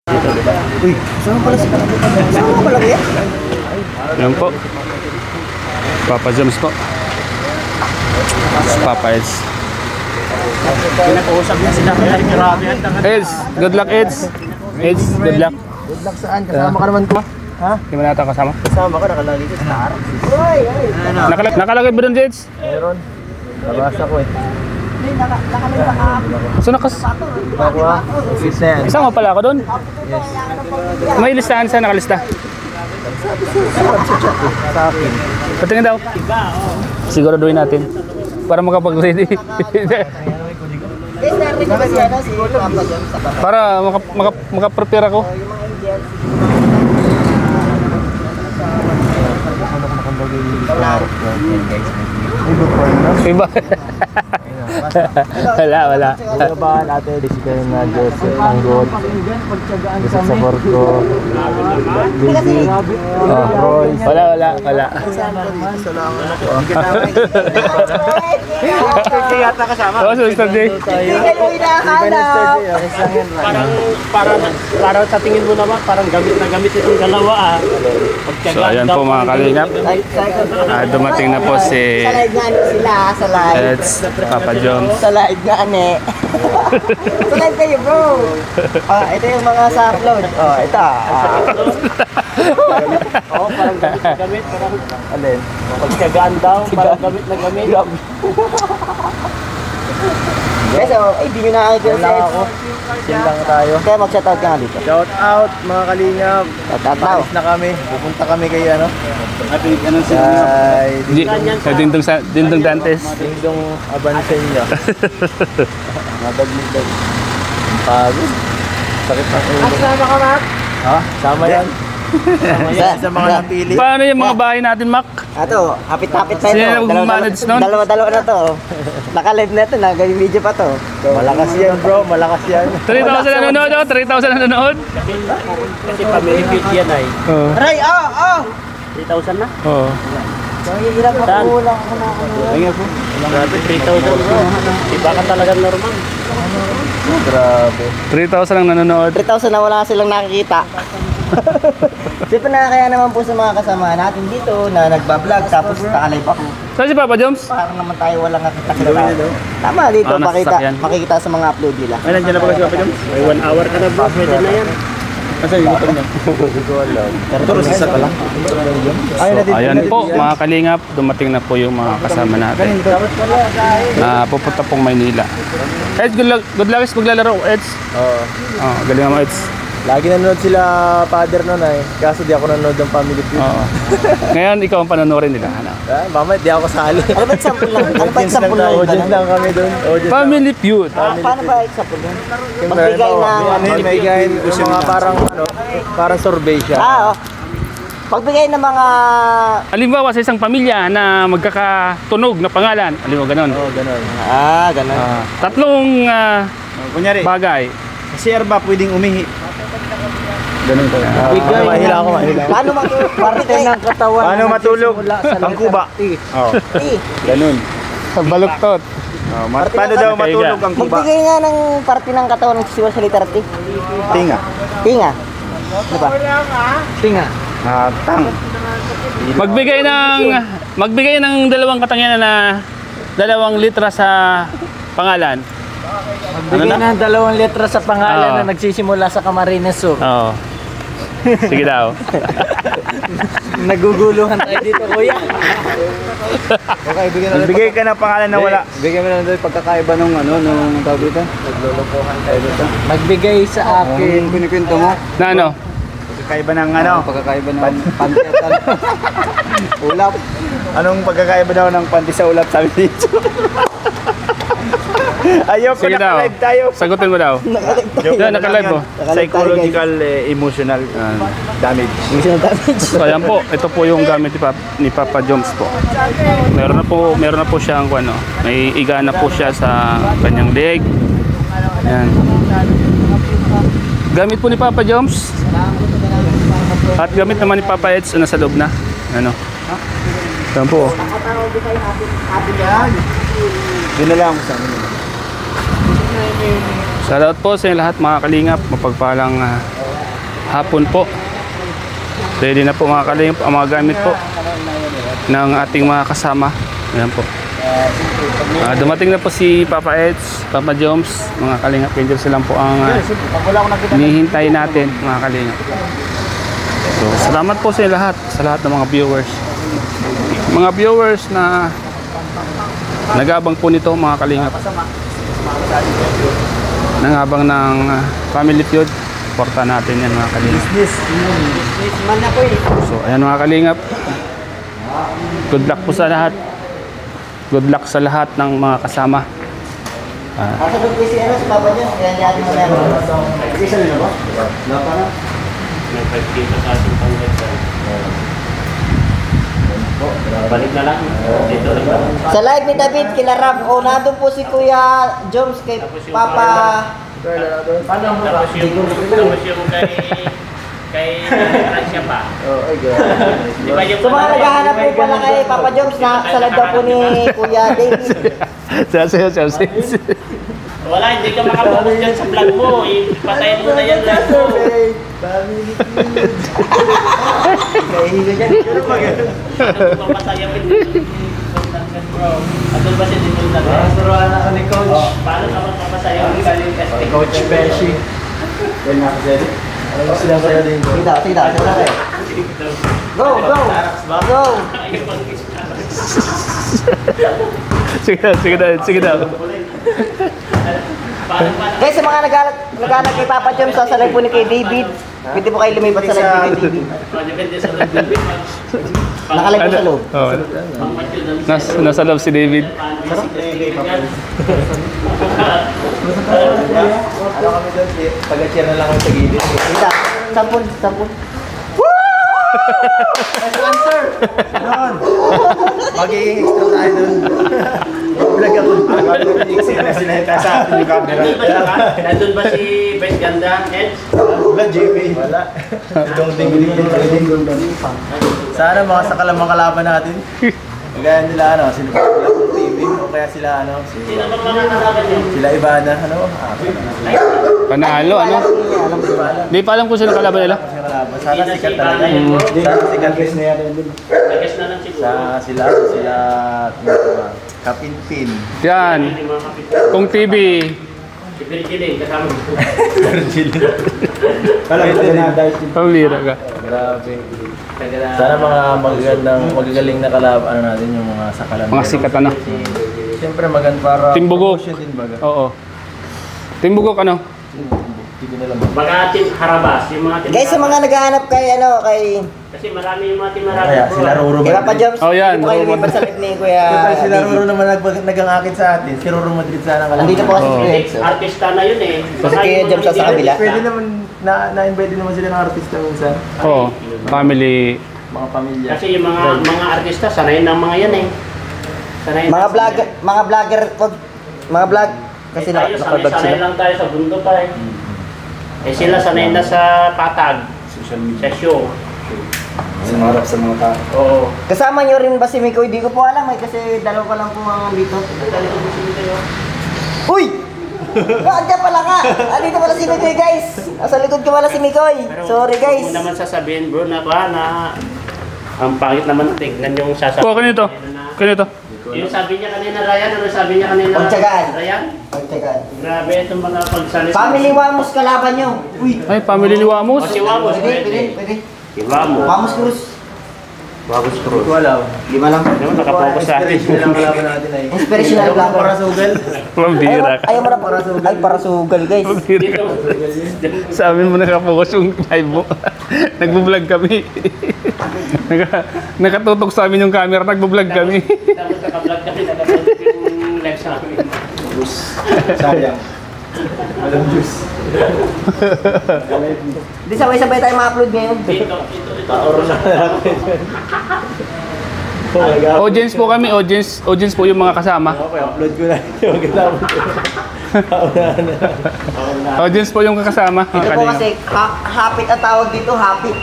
Uy, saan pala si saan pala yan? Yan po. Papa Joms po. Papa Eds. Pinag-uusap niya sila kaya grabe. Eds, good luck Eds. Eds, good luck. Good luck saan? Kasama ka naman ko. Ha? Hindi mo nata kasama? Kasama ka, nakalagay sa star. Uy! Nakalagay ba doon Eds? Meron. Nabasa ko eh. So Nakuha. Office na yan. isang mo pala ako doon? Yes. May listahan sa nakalista. Sa akin. Patingin daw. Siguraduhin natin. Para makapag-ready. Para makaprepare ako. Iba. Wala. Laban ate, disikan na Joseph Anggot. Joseph Saborco. Baby. Roy. Wala. Yata kasama. Oo, Sister J. Parang sa tingin mo naman, parang gamit na gamit itong dalawa ah. So ayan po mga kalingap. Dumating na po si Sa live nga sila, sa live. Eds, Papa Joms. Sa live nga sa live kayo bro. Ito yung mga sa upload. Ito. Parang gamit na gamit. Alin? Pagkagaan daw, parang gamit na gamit. Kasi, di mo nakakita Wala ako. Chill lang tayo. Kaya mag-shoutout ka nga dito. Shout out mga kalingap. Shoutout. Alis na kami. Pupunta kami kay ano. Kay Sa Dindong Dantes. Dingdong Abanseño. Madagdag. Pagod. Sakit ng ulo. Sama ka, Mac? Ha? Sama yan. Sama yan sa mga napili. Paano yung mga bahay natin, Mac? Ito, hapit-hapit na Sino ito. yung mag-manage nun? Dalawa-dalawa na to. Naka-live na ito, nag-video pa to. Malakas yan bro, malakas yan. 3,000 nanonood, 3,000 nanonood. Kasi family feed yan ay. Oo. Aray, 3,000 na? Oo. Ilang makulang ako na ako. Ayun po. Grabe, 3,000 bro. Iba ka talagang normal. Grabe. 3,000 ang nanonood. 3,000 na wala silang nakikita. Siyempre nakakaya naman po sa mga kasama natin dito na nagbablog tapos naka-live ako. Saan si Papa Joms? Parang naman tayo walang nakita. Tama dito, nasa sakyan. makikita sa mga upload nila. Ay, nandiyan na ba kasi Papa Joms? May 1 hour ka na bro, pwede na yan. Kasi yung motor niya. Hindi ko alam. Pero sa ka lang. So, ayan po mga kalingap, dumating na po yung mga kasama natin. Pupunta pong Maynila. Eds, good luck is maglalaro, Eds. Oo. Galing mo, Eds. Lagi nanonood sila father nun ay. Kaso di ako nanonood ng Family Feud. Oo. Ngayon, ikaw ang panonorin nila. Ano? Mamaya di ako kasali. Ano ba example lang? Ano ba example lang? Audience lang kami doon. Family Feud. Paano ba example lang? Magbigay ng... Magbigay ng mga parang parang survey siya. Pagbigay ng mga... Halimbawa sa isang pamilya na magkakatunog na pangalan. Halimbawa, ganon. Oo, ganun. Ganun. Tatlong Kunyari, bagay. si Erba pwedeng umihi. Ganun ko. Mahila ako. Paano parte ng katawan? Paano matulog? Ang kuba. Oo. Ganun. Baluktot. Paano daw matulog ang kuba? Magbigay nga ng parte ng katawan ng siwa sa letter T. Tinga. Tinga. Diba? Tinga. Tang. Magbigay ng dalawang katangian na 2 litra sa pangalan. Bigyan ng 2 letra sa pangalan na nagsisimula sa Camarines Sur. Oo. Sige daw. Naguguluhan tayo dito, kuya. Okay, bigay ka ng pangalan na wala. Bigyan mo na doon pagkakaiba nung nung tawag dito. Naglolokohan tayo dito. Magbigay sa akin. Kinikwento mo? Na ano? Pagkakaiba ng pagkakaiba ng panty at ulap. Anong pagkakaiba daw ng panty sa ulap sabi dito? Ayoko, Sige daw. naka-live tayo. Sagutin mo daw. Yan, naka-live mo. Psychological, emotional damage. Emotional damage. So ayan po, ito po yung gamit ni Papa Joms po. Meron na po siyang may iga na po siya sa kanyang leg. Ayan. Gamit po ni Papa Joms. At gamit naman ni Papa Eds nasa loob na. Ano? Ayan po. Dinala mo sa amin. Shoutout po sa inyo lahat mga kalingap. Mapagpalang hapon po. Ready na po mga kalingap ang mga gamit po ng ating mga kasama. Ayan po. Dumating na po si Papa Eds, Papa Joms, mga kalingap. Angels lang po ang hinihintay natin mga kalingap. So, salamat po sa lahat ng mga viewers. Mga viewers na nag-abang po nito mga kalingap. Nangabang ng Family Feud. Porta natin yan mga kalingap. So ayan mga kalingap. Good luck po sa lahat. Good luck sa lahat ng mga kasama. Asa doon po si Papa niya? Kaya niya ating mga isa nila ba? Wala pa na. Nagpagkita sa ating panggasan. Balik na lang. Dito lang. Sa live ni David, kila Ram. O, nandun po si Kuya Joms kay Papa. Tapos yung kay Francia pa. Di ba yung Sa mga naghahanap po pala kay Papa Joms na sa live daw po ni Kuya David. wala, hindi ka makapokus dyan sa vlog mo. Ipatayin mo na yan vlog mo. Kahiga dyan. Ano ba matayawin dito? Atol ba siya dito na? Suruan ako ni Coach. Paano ka magpapasayawin galing kasi? Coach Beshi. Yan nga kasi. Ano sila sa'yo din? Tita. Go! Go! Sige na. Guys, sa mga naghanap kay Papa Joms, sasalay po ni kay David. Pwede po kayo lumipat sa live ni kay David. Nakalay po sa loob. Nasa loob si David. Ano kami doon, pag-cheer na lang kami sa gilid. Tita, sampun. Answer! Doon! Mag-i-extra tayo doon. Vlog ako. Sinahita sa atin yung camera. Nandun ba si Vice Ganda, Ed? Wala, JP. Wala. Sana mga sakal ang mga kalaban natin. Kagaya nila, sino pa sila kung TV, o kaya sila, Sino bang mga kalaban niyo? sila Ibana, Panalo, ano? Di pa alam kung sino kalaban nila. Kasi kalaban. Sana sikat talaga. Sana sikat rin na yan. Nagas na lang siguro. Sila, Kapinpin. Yan. Kung TV. Si Virgilin, kasama mo. Pamilira ka. Grabe. Sana mga magagaling na kalaban natin yung mga sakalan. Mga sikat ano. Siyempre maganda para Timbugok. promotion din baga. Oo. Timbugok ano? Hindi ko nila Mga team Harabas, yung mga team Guys, sa mga naghahanap kay Kasi marami yung mga team Harabas. Kaya sila Roro kay Papa Joms, Oh, yan. pwede po kayo lumipat sa live ni Kuya sila Roro David. naman nagangakit sa atin. Si Roro Madrid sana kalaban. Nandito po kasi Oo. si Kuya Eds. Artista na yun eh. Kasi Kuya Joms sa kabila. Pwede naman na-invite din naman sila ng artista minsan. Oo. Family. Mga pamilya. Kasi yung mga artista, sanayin ng mga yan eh. Sanayin Mga vlogger, mga vlog. Kasi nakablog sanay sila. lang tayo sa bundok pa eh. Eh sila sanay na sa patag, Social sa show. Sumarap sa mga tao. Oo. Kasama nyo rin ba si Mikoy? Di ko po alam kasi dalawa pa lang po mga dito. Uy! Andiyan pala nga! Andito pala si Mikoy guys! Nasa likod ko pala si Mikoy. Sorry guys. Kung naman sasabihin bro na ang pangit naman tignan yung sasabihin. Oh, kanito. Kanito. Yung sabi niya kanina Ryan, ano sabi niya kanina? Pagtsagaan. Ryan? Pagtsagaan. Grabe itong mga pagsalis. Family Wamos kalaban nyo. Uy! Ay, family ni O Wamos. si Wamos. Pwede. Si Wamos. Wamos Cruz. Wamos Hindi Cruz. ko alam. 5 lang. Ano, nakapokus sa atin. Inspiration lang kalaban natin ay. Inspirational vlogger. Para sugal. Pambira ka. Ayaw mo na ay para sugal guys. Pambira ka. Sa amin mo nakapokus yung live mo. Nagbo-vlog kami. Nakatutok sa amin yung camera, nagbo-vlog kami. Tapos naka-vlog kami, naka-vlog yung live sa amin. Sayang. Walang juice. Di sabay-sabay tayo ma-upload ngayon. Ito. Paoro na natin. Oh my God. Audience po kami, audience po yung mga kasama. Okay, upload ko na. Yung kasama ko. Audience po yung kasama. Ito po kasi hapit ang tawag dito, hapit.